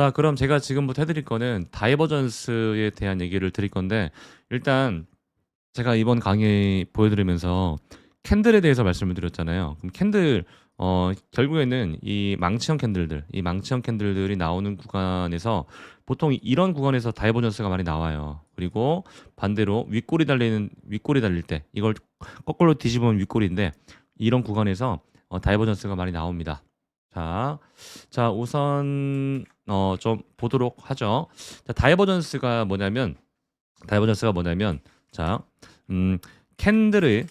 자, 그럼 제가 지금부터 해드릴 거는 다이버전스에 대한 얘기를 드릴 건데, 일단 제가 이번 강의 보여드리면서 캔들에 대해서 말씀을 드렸잖아요. 그럼 캔들, 결국에는 이 망치형 캔들들이 나오는 구간에서 보통 이런 구간에서 다이버전스가 많이 나와요. 그리고 반대로 윗꼬리 달릴 때, 이걸 거꾸로 뒤집으면 윗꼬리인데, 이런 구간에서 다이버전스가 많이 나옵니다. 자, 자, 우선 좀 보도록 하죠. 자, 다이버전스가 뭐냐면, 자, 음, 캔들의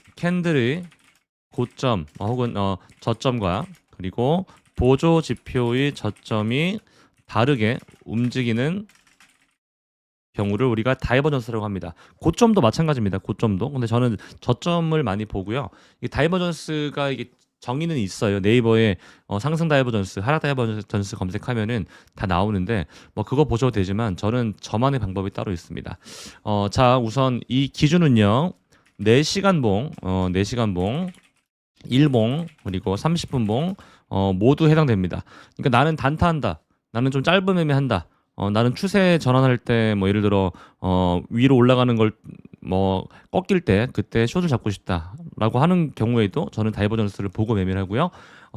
고점 혹은 저점과 그리고 보조 지표의 저점이 다르게 움직이는 경우를 우리가 다이버전스라고 합니다. 고점도 마찬가지입니다. 고점도. 근데 저는 저점을 많이 보고요. 이 다이버전스가 이게 정의는 있어요. 네이버에 상승 다이버전스, 하락 다이버전스 검색하면은 다 나오는데 뭐 그거 보셔도 되지만 저는 저만의 방법이 따로 있습니다. 자, 우선 이 기준은요. 4시간 봉, 4시간 봉, 1봉, 그리고 30분 봉 모두 해당됩니다. 그러니까 나는 단타한다. 나는 좀 짧은 매매한다. 나는 추세 전환할 때 뭐 예를 들어 위로 올라가는 걸 뭐 꺾일 때 그때 숏을 잡고 싶다라고 하는 경우에도 저는 다이버전스를 보고 매매를 하고요.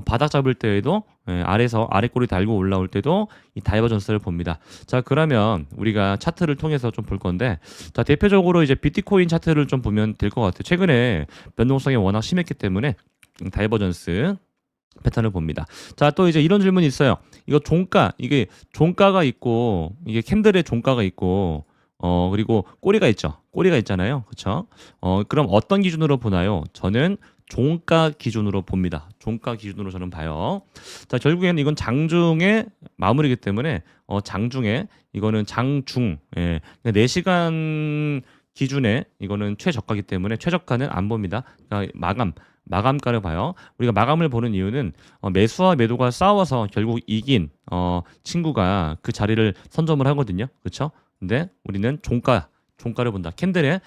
바닥 잡을 때에도 아래에서 아래 꼬리 달고 올라올 때도 이 다이버전스를 봅니다. 자, 그러면 우리가 차트를 통해서 좀 볼 건데, 자, 대표적으로 이제 비트코인 차트를 좀 보면 될 것 같아요. 최근에 변동성이 워낙 심했기 때문에 다이버전스 패턴을 봅니다. 자, 또 이제 이런 질문이 있어요. 이게 종가가 있고 이게 캔들의 종가가 있고 그리고 꼬리가 있죠. 꼬리가 있잖아요. 그렇죠? 그럼 어떤 기준으로 보나요? 저는 종가 기준으로 봅니다. 종가 기준으로 저는 봐요. 자, 결국에는 이건 장중의 마무리이기 때문에 장중에 이거는 장중 4시간 기준에 이거는 최저가기 때문에 최저가는 안 봅니다. 그러니까 마감가를 봐요. 우리가 마감을 보는 이유는 매수와 매도가 싸워서 결국 이긴 친구가 그 자리를 선점을 하거든요. 그렇죠? 근데 우리는 종가를 본다. 캔들의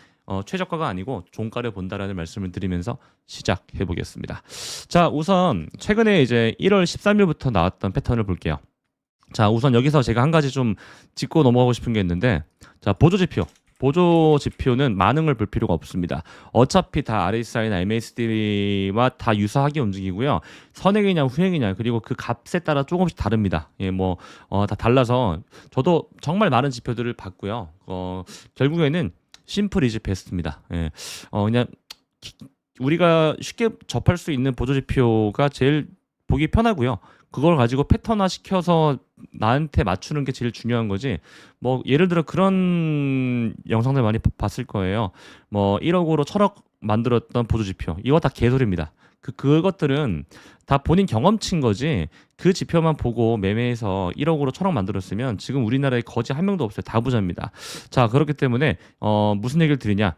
최저가가 아니고 종가를 본다라는 말씀을 드리면서 시작해 보겠습니다. 자, 우선 최근에 이제 1월 13일부터 나왔던 패턴을 볼게요. 자, 우선 여기서 제가 한 가지 좀 짚고 넘어가고 싶은 게 있는데, 자, 보조 지표는 많은 걸 볼 필요가 없습니다. 어차피 다 RSI나 MACD와 다 유사하게 움직이고요. 선행이냐 후행이냐 그리고 그 값에 따라 조금씩 다릅니다. 예, 뭐 다 달라서 저도 정말 많은 지표들을 봤고요. 결국에는 심플 이즈 베스트입니다. 예. 그냥 우리가 쉽게 접할 수 있는 보조 지표가 제일 보기 편하고요. 그걸 가지고 패턴화 시켜서 나한테 맞추는 게 제일 중요한 거지. 뭐 예를 들어 그런 영상들 많이 봤을 거예요. 뭐 1억으로 1,000억 만들었던 보조 지표. 이거 다 개소리입니다. 그것들은 다 본인 경험치인 거지. 그 지표만 보고 매매해서 1억으로 1,000억 만들었으면 지금 우리나라에 거지 한 명도 없어요. 다 부자입니다. 자, 그렇기 때문에 무슨 얘기를 드리냐?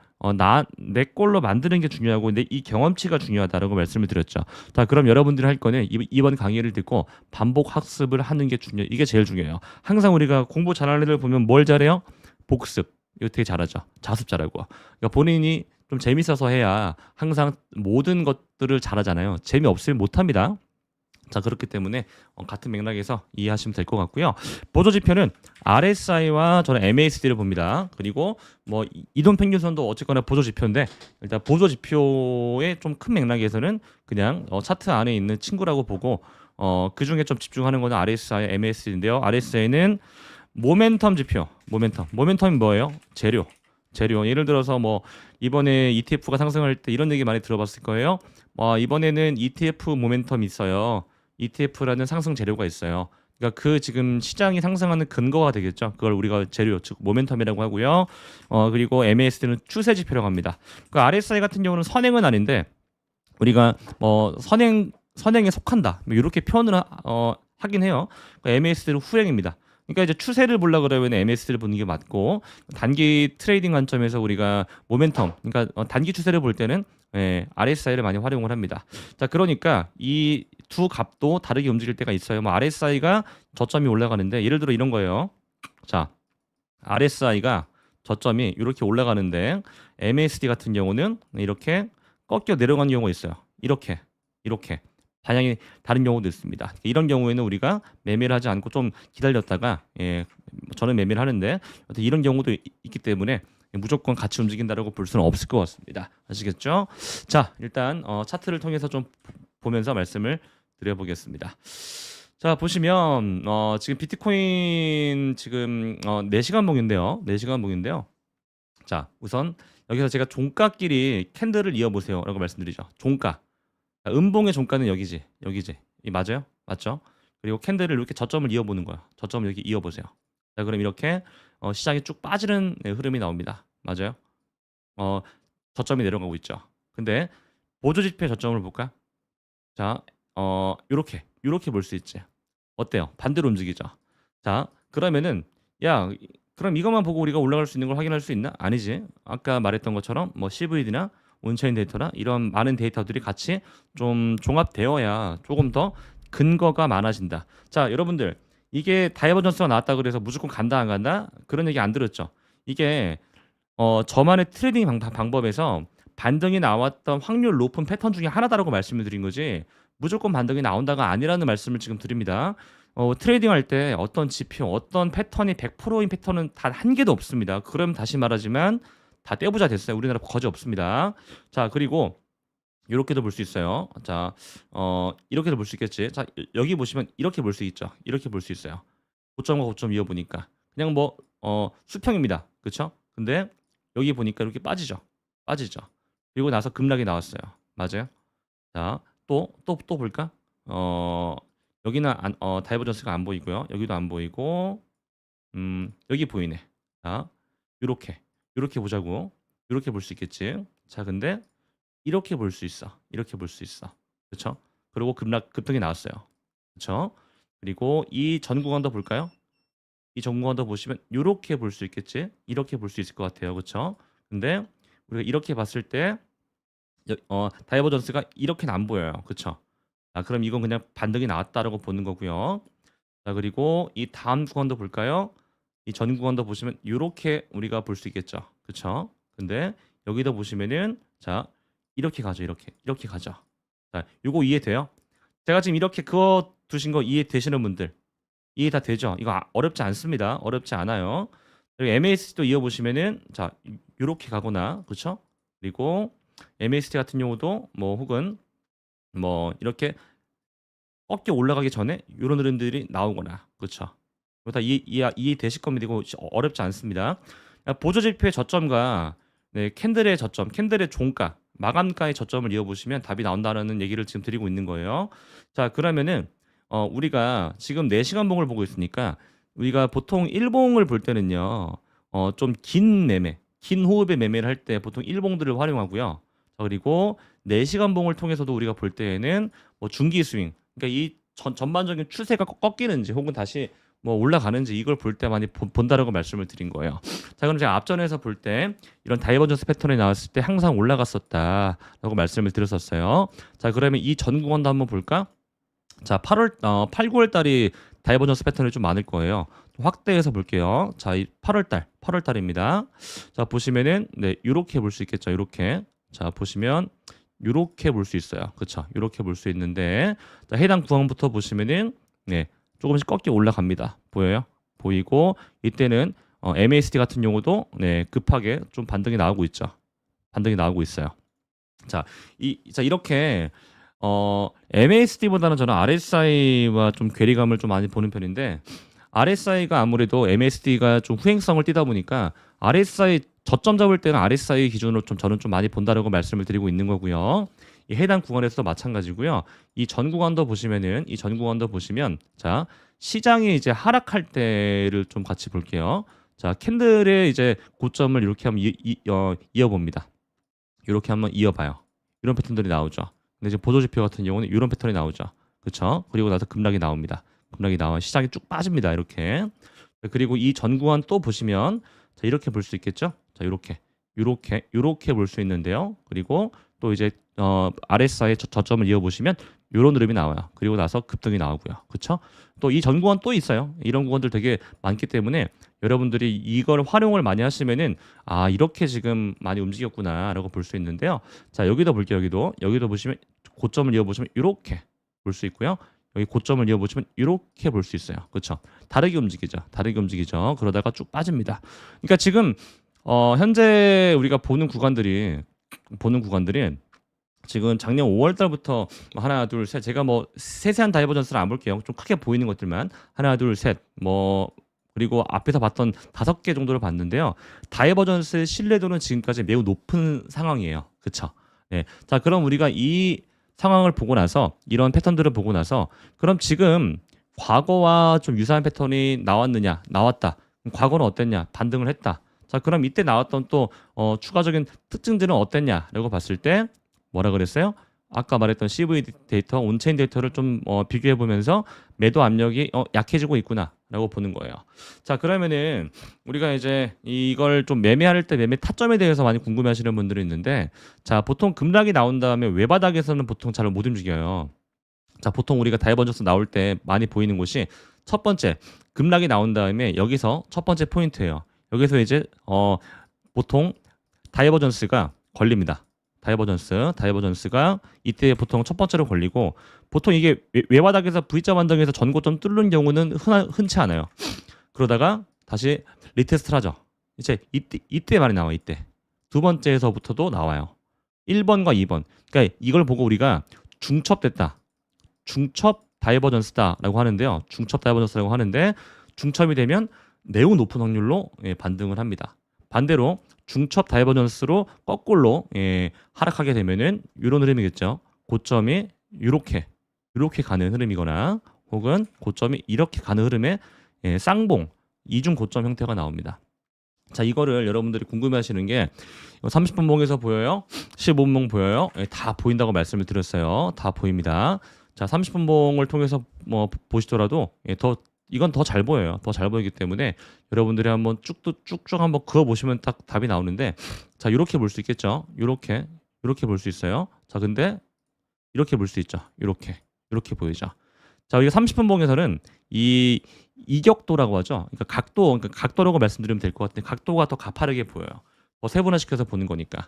내 걸로 만드는 게 중요하고 내 이 경험치가 중요하다라고 말씀을 드렸죠. 자, 그럼 여러분들이 할 거는 이번 강의를 듣고 반복 학습을 하는 게 이게 제일 중요해요. 항상 우리가 공부 잘하는 애들 보면 뭘 잘해요? 복습. 이거 되게 잘하죠. 자습 잘하고. 그러니까 본인이 좀 재밌어서 해야 항상 모든 것들을 잘하잖아요. 재미없으면 못합니다. 자, 그렇기 때문에 같은 맥락에서 이해하시면 될 것 같고요. 보조 지표는 RSI와 저는 MACD를 봅니다. 그리고 뭐 이동 평균선도 어쨌거나 보조 지표인데 일단 보조 지표의 좀 큰 맥락에서는 그냥 차트 안에 있는 친구라고 보고 그 중에 좀 집중하는 거는 RSI, MACD인데요. RSI는 모멘텀 지표, 모멘텀이 뭐예요? 재료. 예를 들어서 뭐 이번에 ETF가 상승할 때 이런 얘기 많이 들어봤을 거예요. 이번에는 ETF 모멘텀이 있어요. ETF라는 상승 재료가 있어요. 그러니까 그 지금 시장이 상승하는 근거가 되겠죠. 그걸 우리가 재료, 즉 모멘텀이라고 하고요. 그리고 MACD는 추세 지표라고 합니다. 그 RSI 같은 경우는 선행은 아닌데 우리가 선행에 속한다. 뭐 이렇게 표현을 하긴 해요. 그러니까 MACD는 후행입니다. 그러니까 이제 추세를 보려고 그러면 MACD를 보는 게 맞고 단기 트레이딩 관점에서 우리가 모멘텀, 그러니까 단기 추세를 볼 때는 RSI를 많이 활용을 합니다. 자, 그러니까 이 두 값도 다르게 움직일 때가 있어요. 뭐 RSI가 저점이 올라가는데 예를 들어 이런 거예요. 자, RSI가 저점이 이렇게 올라가는데 MACD 같은 경우는 이렇게 꺾여 내려가는 경우가 있어요. 이렇게 방향이 다른 경우도 있습니다. 이런 경우에는 우리가 매매를 하지 않고 좀 기다렸다가 저는 매매를 하는데 이런 경우도 있기 때문에 무조건 같이 움직인다라고 볼 수는 없을 것 같습니다. 아시겠죠? 자, 일단 차트를 통해서 좀 보면서 말씀을 드려보겠습니다. 자, 보시면 지금 비트코인 지금 4시간 봉인데요. 4시간 봉인데요. 자, 우선 여기서 제가 종가끼리 캔들을 이어보세요 라고 말씀드리죠. 종가. 자, 음봉의 종가는 여기지. 여기지. 이 맞아요? 맞죠? 그리고 캔들을 이렇게 저점을 이어보는 거야. 저점을 여기 이어보세요. 자, 그럼 이렇게 시장이 쭉 빠지는 흐름이 나옵니다. 맞아요? 저점이 내려가고 있죠. 근데 보조지표의 저점을 볼까? 자, 요렇게 볼 수 있지. 어때요? 반대로 움직이죠. 자, 그러면은 야, 그럼 이것만 보고 우리가 올라갈 수 있는 걸 확인할 수 있나? 아니지. 아까 말했던 것처럼 뭐 CVD나 온체인 데이터나 이런 많은 데이터들이 같이 좀 종합되어야 조금 더 근거가 많아진다. 자, 여러분들 이게 다이버전스가 나왔다 그래서 무조건 간다 안 간다? 그런 얘기 안 들었죠. 이게 저만의 트레이딩 방법에서 반등이 나왔던 확률 높은 패턴 중에 하나다라고 말씀을 드린 거지 무조건 반등이 나온다가 아니라는 말씀을 지금 드립니다. 트레이딩 할 때 어떤 지표, 어떤 패턴이 100%인 패턴은 단 한 개도 없습니다. 그럼 다시 말하지만 다 떼부자 됐어요. 우리나라 거지 없습니다. 자, 그리고 이렇게도 볼 수 있어요. 자, 이렇게도 볼 수 있겠지. 자, 여기 보시면 이렇게 볼 수 있죠. 이렇게 볼 수 있어요. 고점과 고점 이어보니까 그냥 뭐 수평입니다. 그렇죠? 근데 여기 보니까 이렇게 빠지죠. 그리고 나서 급락이 나왔어요. 맞아요? 자, 또 볼까? 여기는 다이버전스가 안 보이고요. 여기도 안 보이고, 여기 보이네. 자, 요렇게 보자고. 요렇게 볼 수 있겠지. 자, 근데 이렇게 볼 수 있어. 이렇게 볼 수 있어. 그렇죠? 그리고 급등이 나왔어요. 그렇죠? 그리고 이 전 구간도 볼까요? 이 전 구간도 보시면 요렇게 볼 수 있겠지. 이렇게 볼 수 있을 것 같아요. 그렇죠? 근데 우리가 이렇게 봤을 때 다이버전스가 이렇게는 안 보여요. 그렇죠? 자, 그럼 이건 그냥 반등이 나왔다라고 보는 거고요. 자, 그리고 이 다음 구간도 볼까요? 이 전 구간도 보시면 이렇게 우리가 볼 수 있겠죠. 그렇죠? 근데 여기도 보시면은 자, 이렇게 가죠. 이렇게 가죠. 자, 요거 이해돼요? 제가 지금 이렇게 그어 두신 거 이해되시는 분들 이해 다 되죠? 이거 어렵지 않습니다. 어렵지 않아요. 그리고 MAC도 이어 보시면은 자, 요렇게 가거나 그렇죠? 그리고 MACD 같은 경우도 뭐 혹은 뭐 이렇게 꺾여 올라가기 전에 이런 흐름들이 나오거나 그렇죠. 이거 다 이해되실 겁니다. 이거 어렵지 않습니다. 보조 지표의 저점과 캔들의 저점, 캔들의 종가, 마감가의 저점을 이어보시면 답이 나온다는 얘기를 지금 드리고 있는 거예요. 자, 그러면은 우리가 지금 4시간 봉을 보고 있으니까 우리가 보통 1봉을 볼 때는요. 좀 긴 매매, 긴 호흡의 매매를 할 때 보통 1봉들을 활용하고요. 자, 그리고 4시간 봉을 통해서도 우리가 볼 때에는 뭐 중기 스윙, 그러니까 이 전반적인 추세가 꺾이는지 혹은 다시 뭐 올라가는지 이걸 볼 때 많이 본다라고 말씀을 드린 거예요. 자, 그럼 제가 앞전에서 볼 때 이런 다이버전스 패턴이 나왔을 때 항상 올라갔었다라고 말씀을 드렸었어요. 자, 그러면 이 전 구간도 한번 볼까? 자, 8, 9월 달이 다이버전스 패턴이 좀 많을 거예요. 확대해서 볼게요. 자, 이 8월 달입니다. 자, 보시면은 이렇게 볼 수 있겠죠. 이렇게. 자, 보시면 이렇게 볼 수 있어요. 그렇죠? 이렇게 볼 수 있는데 자, 해당 구간부터 보시면은 조금씩 꺾여 올라갑니다. 보여요? 보이고 이때는 MACD 같은 경우도 급하게 좀 반등이 나오고 있죠. 반등이 나오고 있어요. 자, 이렇게 MACD보다는 저는 RSI와 좀 괴리감을 좀 많이 보는 편인데 RSI가 아무래도 MACD가 좀 후행성을 띠다 보니까 RSI 저점 잡을 때는 RSI 기준으로 좀 저는 좀 많이 본다라고 말씀을 드리고 있는 거고요. 이 해당 구간에서도 마찬가지고요. 이 전 구간도 보시면 자, 시장이 이제 하락할 때를 좀 같이 볼게요. 자, 캔들의 이제 고점을 이렇게 한번 이어봅니다. 이렇게 한번 이어봐요. 이런 패턴들이 나오죠. 근데 이제 보조지표 같은 경우는 이런 패턴이 나오죠. 그렇죠? 그리고 나서 급락이 나옵니다. 급락이 나와 시장이 쭉 빠집니다. 이렇게. 그리고 이 전 구간 또 보시면 자, 이렇게 볼 수 있겠죠? 자, 이렇게 볼 수 있는데요. 그리고 또 이제 RSI의 저점을 이어보시면 이런 흐름이 나와요. 그리고 나서 급등이 나오고요. 그렇죠? 또 이 전 구간 또 있어요. 이런 구간들 되게 많기 때문에 여러분들이 이걸 활용을 많이 하시면은 아, 이렇게 지금 많이 움직였구나라고 볼 수 있는데요. 자, 여기도 볼게요. 여기도 보시면 고점을 이어보시면 이렇게 볼 수 있고요. 여기 고점을 이어보시면 이렇게 볼 수 있어요. 그렇죠? 다르게 움직이죠. 다르게 움직이죠. 그러다가 쭉 빠집니다. 그러니까 지금 현재 우리가 보는 구간들이 지금 작년 5월 달부터 하나, 둘, 셋. 제가 뭐 세세한 다이버전스를 안 볼게요. 좀 크게 보이는 것들만 하나, 둘, 셋. 뭐 그리고 앞에서 봤던 5개 정도를 봤는데요. 다이버전스의 신뢰도는 지금까지 매우 높은 상황이에요. 그렇죠? 네. 자, 그럼 우리가 이 상황을 보고 나서 이런 패턴들을 보고 나서 그럼 지금 과거와 좀 유사한 패턴이 나왔느냐? 나왔다. 그럼 과거는 어땠냐? 반등을 했다. 자, 그럼 이때 나왔던 또 추가적인 특징들은 어땠냐라고 봤을 때 뭐라 그랬어요? 아까 말했던 CV 데이터, 온체인 데이터를 좀 비교해 보면서 매도 압력이 약해지고 있구나라고 보는 거예요. 자, 그러면은 우리가 이제 이걸 좀 매매할 때 매매 타점에 대해서 많이 궁금해하시는 분들이 있는데, 자, 보통 급락이 나온 다음에 외바닥에서는 보통 잘 못 움직여요. 자, 보통 우리가 다이버전스 나올 때 많이 보이는 곳이 첫 번째 급락이 나온 다음에 여기서 첫 번째 포인트예요. 여기서 이제 보통 다이버전스가 걸립니다. 다이버전스가 이때 보통 첫 번째로 걸리고 보통 이게 외바닥에서 V자 반등에서 전고점 뚫는 경우는 흔치 않아요. 그러다가 다시 리테스트를 하죠. 이제 이때 많이 나와요. 이때 두 번째에서부터도 나와요. 1번과 2번. 그러니까 이걸 보고 우리가 중첩됐다. 중첩 다이버전스다라고 하는데요. 중첩 다이버전스라고 하는데 중첩이 되면 매우 높은 확률로 반등을 합니다. 반대로 중첩 다이버전스로 거꾸로 하락하게 되면은 이런 흐름이겠죠. 고점이 이렇게 가는 흐름이거나 혹은 고점이 이렇게 가는 흐름의 쌍봉 이중 고점 형태가 나옵니다. 자, 이거를 여러분들이 궁금해하시는 게 30분 봉에서 보여요? 15분 봉 보여요? 다 보인다고 말씀을 드렸어요. 다 보입니다. 자, 30분 봉을 통해서 뭐 보시더라도 이건 더 잘 보여요. 더 잘 보이기 때문에 여러분들이 한번 쭉쭉 한번 그어 보시면 딱 답이 나오는데, 자, 이렇게 볼 수 있겠죠? 이렇게 볼 수 있어요. 자, 근데 이렇게 볼 수 있죠. 이렇게 보이죠. 자, 우리가 30분 봉에서는 이 이격도라고 하죠. 그러니까 각도라고 말씀드리면 될 것 같은데 각도가 더 가파르게 보여요. 더 세분화시켜서 보는 거니까.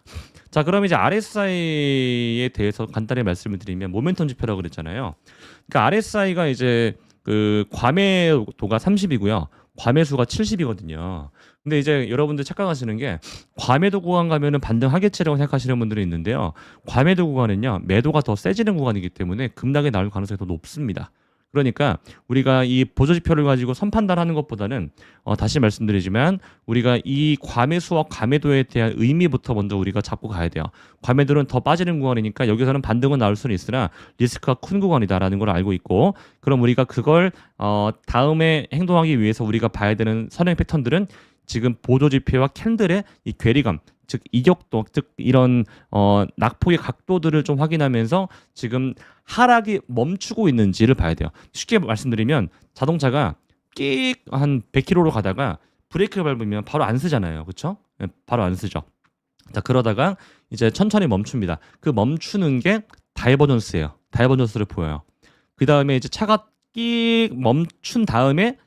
자, 그럼 이제 RSI에 대해서 간단히 말씀을 드리면 모멘텀 지표라고 그랬잖아요. 그러니까 RSI가 이제 그 과매도가 30이고요. 과매수가 70이거든요. 근데 이제 여러분들 착각하시는 게 과매도 구간 가면은 반등하겠지라고 생각하시는 분들이 있는데요. 과매도 구간은요, 매도가 더 세지는 구간이기 때문에 급락이 나올 가능성이 더 높습니다. 그러니까 우리가 이 보조지표를 가지고 선판단하는 것보다는 다시 말씀드리지만 우리가 이 과매수와 과매도에 대한 의미부터 먼저 우리가 잡고 가야 돼요. 과매도는 더 빠지는 구간이니까 여기서는 반등은 나올 수는 있으나 리스크가 큰 구간이다라는 걸 알고 있고, 그럼 우리가 그걸 다음에 행동하기 위해서 우리가 봐야 되는 선행 패턴들은 지금 보조지표와 캔들의 이 괴리감, 즉 이격도, 즉 이런 낙폭의 각도들을 좀 확인하면서 지금 하락이 멈추고 있는지를 봐야 돼요. 쉽게 말씀드리면 자동차가 끽 한 100km로 가다가 브레이크를 밟으면 바로 안 쓰잖아요. 그렇죠? 바로 안 쓰죠. 자, 그러다가 이제 천천히 멈춥니다. 그 멈추는 게 다이버전스예요. 다이버전스를 보여요. 그 다음에 이제 차가 끽 멈춘 다음에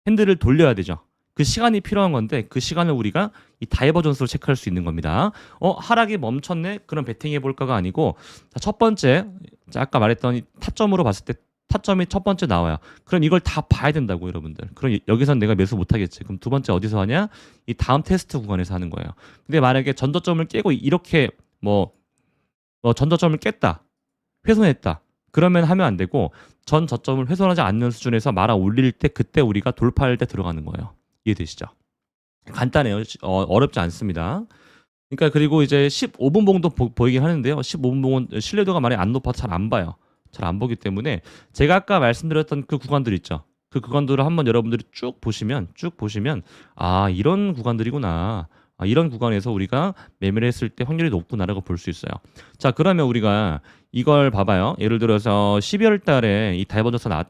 핸들을 돌려야 되죠. 그 시간이 필요한 건데 그 시간을 우리가 이 다이버전스로 체크할 수 있는 겁니다. 하락이 멈췄네? 그럼 베팅해 볼까가 아니고, 자, 첫 번째, 자, 아까 말했던 이 타점으로 봤을 때 타점이 첫 번째 나와요. 그럼 이걸 다 봐야 된다고, 여러분들. 그럼 여기선 내가 매수 못 하겠지. 그럼 두 번째 어디서 하냐? 이 다음 테스트 구간에서 하는 거예요. 근데 만약에 전저점을 깨고 이렇게 전저점을 깼다, 훼손했다, 그러면 하면 안 되고 전 저점을 훼손하지 않는 수준에서 말아 올릴 때 그때 우리가 돌파할 때 들어가는 거예요. 이해되시죠? 간단해요. 어렵지 않습니다. 그러니까 그리고 이제 15분 봉도 보이긴 하는데요. 15분 봉은 신뢰도가 많이 안 높아서 잘 안 봐요. 잘 안 보기 때문에 제가 아까 말씀드렸던 그 구간들 있죠. 그 구간들을 한번 여러분들이 쭉 보시면 아, 이런 구간들이구나. 아, 이런 구간에서 우리가 매매를 했을 때 확률이 높구나라고 볼 수 있어요. 자, 그러면 우리가 이걸 봐봐요. 예를 들어서 12월 달에 이 다이버전스가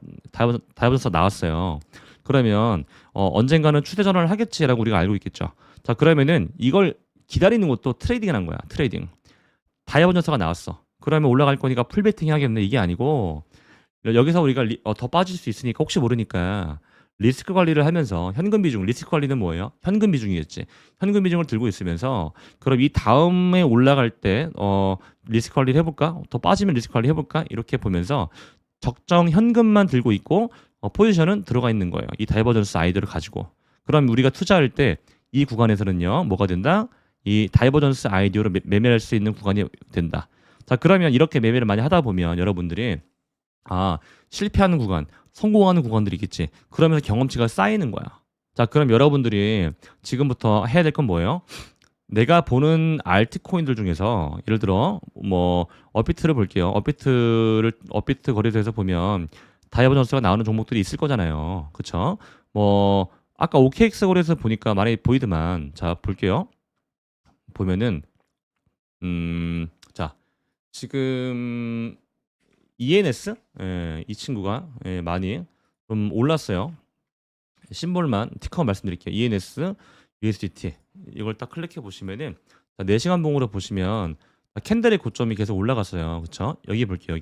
나왔어요. 그러면 언젠가는 추세 전환을 하겠지라고 우리가 알고 있겠죠. 자, 그러면은 이걸 기다리는 것도 트레이딩이란 거야. 트레이딩. 다이버전스가 나왔어. 그러면 올라갈 거니까 풀베팅 해야겠네. 이게 아니고 여기서 우리가 더 빠질 수 있으니까 혹시 모르니까 리스크 관리를 하면서 현금 비중, 리스크 관리는 뭐예요? 현금 비중이겠지. 현금 비중을 들고 있으면서 그럼 이 다음에 올라갈 때 리스크 관리를 해볼까? 더 빠지면 리스크 관리 해볼까? 이렇게 보면서 적정 현금만 들고 있고 포지션은 들어가 있는 거예요. 이 다이버전스 아이디어를 가지고. 그럼 우리가 투자할 때 이 구간에서는요, 뭐가 된다? 이 다이버전스 아이디어로 매매할 수 있는 구간이 된다. 자, 그러면 이렇게 매매를 많이 하다 보면 여러분들이 실패하는 구간, 성공하는 구간들이 있겠지. 그러면서 경험치가 쌓이는 거야. 자, 그럼 여러분들이 지금부터 해야 될 건 뭐예요? 내가 보는 알트코인들 중에서 예를 들어 뭐 업비트를 볼게요. 업비트 거래소에서 보면 다이버전스가 나오는 종목들이 있을 거잖아요. 그쵸? 뭐 아까 OKX 거래소에서 보니까 많이 보이더만. 자, 볼게요. 보면은 자, 지금 ENS 이 친구가 많이 좀 올랐어요. 심볼만 티커 말씀드릴게요. ENS, USDT 이걸 딱 클릭해 보시면은 4시간 봉으로 보시면 캔들의 고점이 계속 올라갔어요. 그렇죠? 여기 볼게요.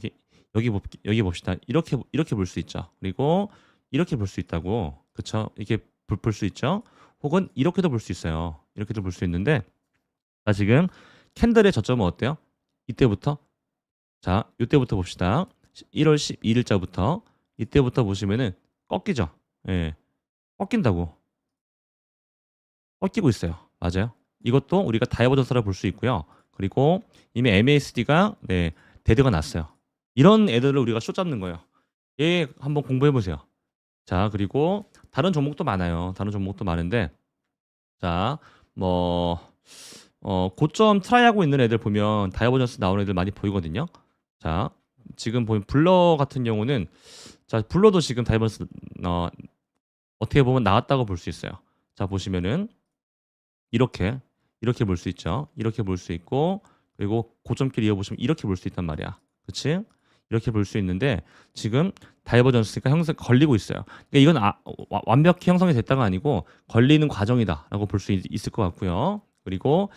여기 봅시다. 이렇게 볼 수 있죠. 그리고 이렇게 볼 수 있다고. 그렇죠? 이렇게 볼 수 있죠. 혹은 이렇게도 볼 수 있어요. 이렇게도 볼 수 있는데 지금 캔들의 저점은 어때요? 이때부터 자, 이때부터 봅시다. 1월 12일자부터 이때부터 보시면은 꺾이죠. 예. 꺾인다고. 꺾이고 있어요. 맞아요. 이것도 우리가 다이버전스라 볼 수 있고요. 그리고 이미 MASD가 데드가 났어요. 이런 애들을 우리가 숏 잡는 거예요. 얘 한번 공부해 보세요. 자, 그리고 다른 종목도 많아요. 다른 종목도 많은데 자, 뭐 고점 트라이하고 있는 애들 보면 다이버전스 나오는 애들 많이 보이거든요. 자, 지금 보면 블러 같은 경우는 자, 블러도 지금 다이버전스 어떻게 보면 나왔다고 볼 수 있어요. 자, 보시면은 이렇게 볼 수 있죠. 이렇게 볼 수 있고 그리고 고점길 이어보시면 이렇게 볼 수 있단 말이야. 그치? 이렇게 볼 수 있는데 지금 다이버전스가 걸리고 있어요. 그러니까 이건 완벽히 형성이 됐다가 아니고 걸리는 과정이다라고 볼 수 있을 것 같고요. 그리고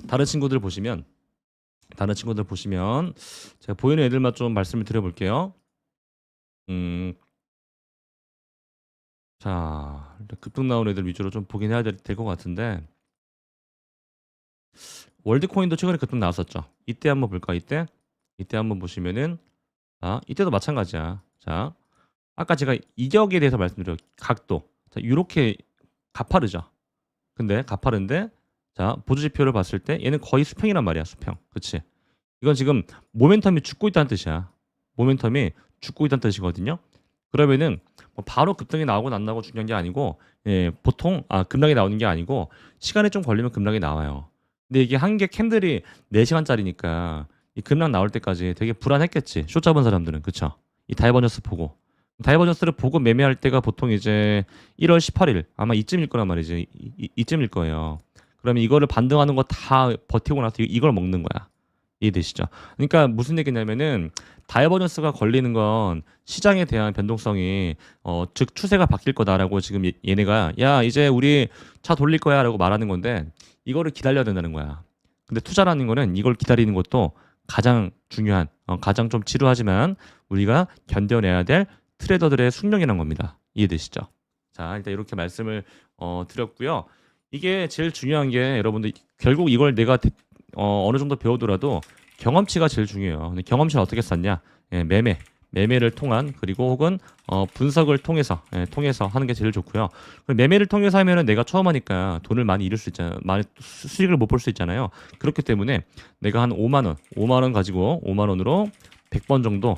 다른 친구들 보시면 제가 보이는 애들만 좀 말씀을 드려볼게요. 자, 급등 나온 애들 위주로 좀 보긴 해야 될 것 같은데 월드코인도 최근에 급등 나왔었죠. 이때 한번 볼까? 이때 한번 보시면은 이때도 마찬가지야. 자, 아까 제가 이격에 대해서 말씀드려요. 각도. 자, 이렇게 가파르죠. 근데 가파른데 자, 보조 지표를 봤을 때 얘는 거의 수평이란 말이야. 수평. 그치? 이건 지금 모멘텀이 죽고 있다는 뜻이야. 모멘텀이 죽고 있다는 뜻이거든요. 그러면은 뭐 바로 급등이 나오고 안 나오고 중요한 게 아니고 보통 급락이 나오는 게 아니고 시간이 좀 걸리면 급락이 나와요. 근데 이게 한 개 캔들이 4시간짜리니까 이 급락 나올 때까지 되게 불안했겠지. 숏 잡은 사람들은. 그쵸? 이 다이버전스 보고. 다이버전스를 보고 매매할 때가 보통 이제 1월 18일 아마 이쯤일 거란 말이지. 이쯤일 거예요. 그러면 이거를 반등하는 거 다 버티고 나서 이걸 먹는 거야. 이해되시죠? 그러니까 무슨 얘기냐면은 다이버전스가 걸리는 건 시장에 대한 변동성이 즉 추세가 바뀔 거다라고 지금 얘네가 야 이제 우리 차 돌릴 거야라고 말하는 건데 이거를 기다려야 된다는 거야. 근데 투자라는 거는 이걸 기다리는 것도 가장 중요한 가장 좀 지루하지만 우리가 견뎌내야 될 트레이더들의 숙명이라는 겁니다. 이해되시죠? 자, 일단 이렇게 말씀을 드렸고요. 이게 제일 중요한 게 여러분들 결국 이걸 내가 어느 정도 배우더라도 경험치가 제일 중요해요. 근데 경험치를 어떻게 쌓냐? 매매를 통한 그리고 혹은 분석을 통해서 하는 게 제일 좋고요. 매매를 통해서 하면은 내가 처음 하니까 돈을 많이 잃을 수 있잖아요. 많이 수익을 못 볼 수 있잖아요. 그렇기 때문에 내가 한 5만 원 가지고 5만 원으로 100번 정도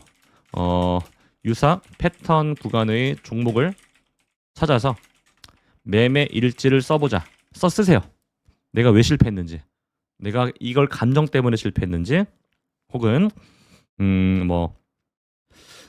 유사 패턴 구간의 종목을 찾아서 매매 일지를 쓰세요. 내가 왜 실패했는지, 내가 이걸 감정 때문에 실패했는지, 혹은 뭐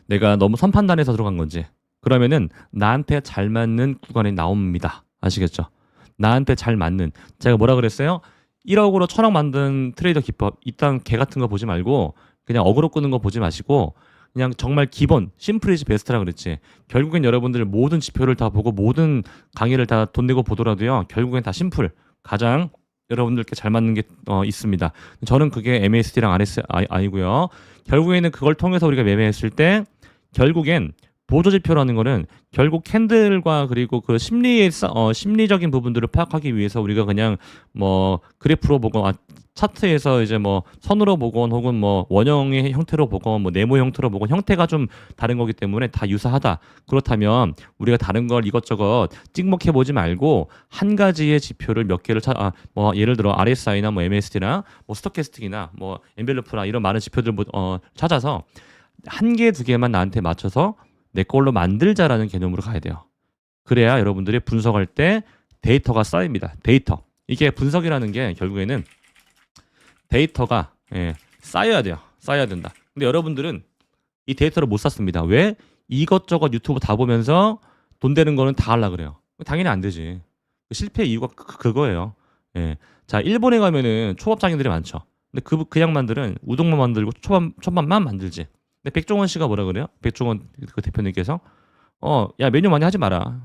내가 너무 선판단해서 들어간 건지. 그러면은 나한테 잘 맞는 구간이 나옵니다. 아시겠죠? 나한테 잘 맞는. 제가 뭐라 그랬어요? 1억으로 1000억 만든 트레이더 기법 이딴 개 같은 거 보지 말고 그냥 어그로 끄는 거 보지 마시고 그냥 정말 기본 심플이즈 베스트라 그랬지. 결국엔 여러분들 모든 지표를 다 보고 모든 강의를 다 돈 내고 보더라도요. 결국엔 다 심플. 가장 여러분들께 잘 맞는 게 있습니다. 저는 그게 MASD랑 RSI 아니고요. 결국에는 그걸 통해서 우리가 매매했을 때 결국엔 보조 지표라는 거는 결국 캔들과 그리고 그 심리적인 부분들을 파악하기 위해서 우리가 그냥 뭐 그래프로 보건 차트에서 이제 뭐 선으로 보건 혹은 뭐 원형의 형태로 보건 뭐 네모 형태로 보건 형태가 좀 다른 거기 때문에 다 유사하다. 그렇다면 우리가 다른 걸 이것저것 찍먹해 보지 말고 한 가지의 지표를 몇 개를 뭐 예를 들어 RSI나 뭐 MACD나 뭐 스토캐스틱이나 뭐 엔벨로프나 이런 많은 지표들 찾아서 한 개, 두 개만 나한테 맞춰서 내 걸로 만들자라는 개념으로 가야 돼요. 그래야 여러분들이 분석할 때 데이터가 쌓입니다. 데이터. 이게 분석이라는 게 결국에는 데이터가 쌓여야 돼요. 쌓여야 된다. 근데 여러분들은 이 데이터를 못 쌓습니다. 왜? 이것저것 유튜브 다 보면서 돈 되는 거는 다 하려고 그래요. 당연히 안 되지. 실패 이유가 그거예요. 예. 자, 일본에 가면은 초밥 장인들이 많죠. 근데 그 양반들은 우동만 만들고 초밥만 만들지. 근데 백종원 씨가 뭐라 그래요? 백종원 그 대표님께서 야 메뉴 많이 하지 마라.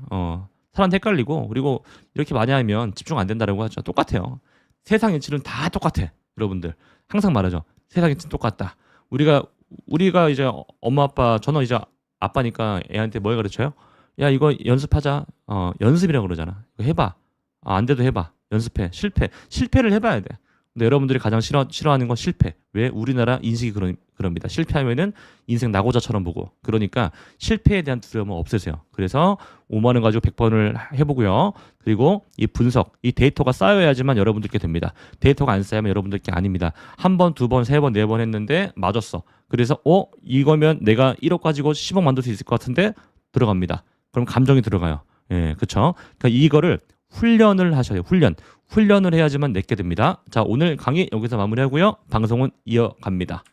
사람 헷갈리고 그리고 이렇게 많이 하면 집중 안 된다라고 하죠. 똑같아요. 세상 이치는 다 똑같아. 여러분들 항상 말하죠. 세상 이치는 똑같다. 우리가 이제 엄마 아빠 저는 이제 아빠니까 애한테 뭘 가르쳐요? 야 이거 연습하자. 연습이라고 그러잖아. 이거 해봐. 안 돼도 해봐. 연습해. 실패를 해봐야 돼. 근데 여러분들이 가장 싫어하는 건 실패. 왜? 우리나라 인식이 그럽니다. 실패하면은 인생 낙오자처럼 보고. 그러니까 실패에 대한 두려움을 없애세요. 그래서 5만 원 가지고 100번을 해보고요. 그리고 이 분석, 이 데이터가 쌓여야지만 여러분들께 됩니다. 데이터가 안 쌓이면 여러분들께 아닙니다. 한 번, 두 번, 세 번, 네 번 했는데 맞았어. 그래서 이거면 내가 1억 가지고 10억 만들 수 있을 것 같은데 들어갑니다. 그럼 감정이 들어가요. 예, 그렇죠? 그러니까 이거를 훈련을 하셔야 돼요. 훈련을 해야지만 내게 됩니다. 자, 오늘 강의 여기서 마무리하고요. 방송은 이어갑니다.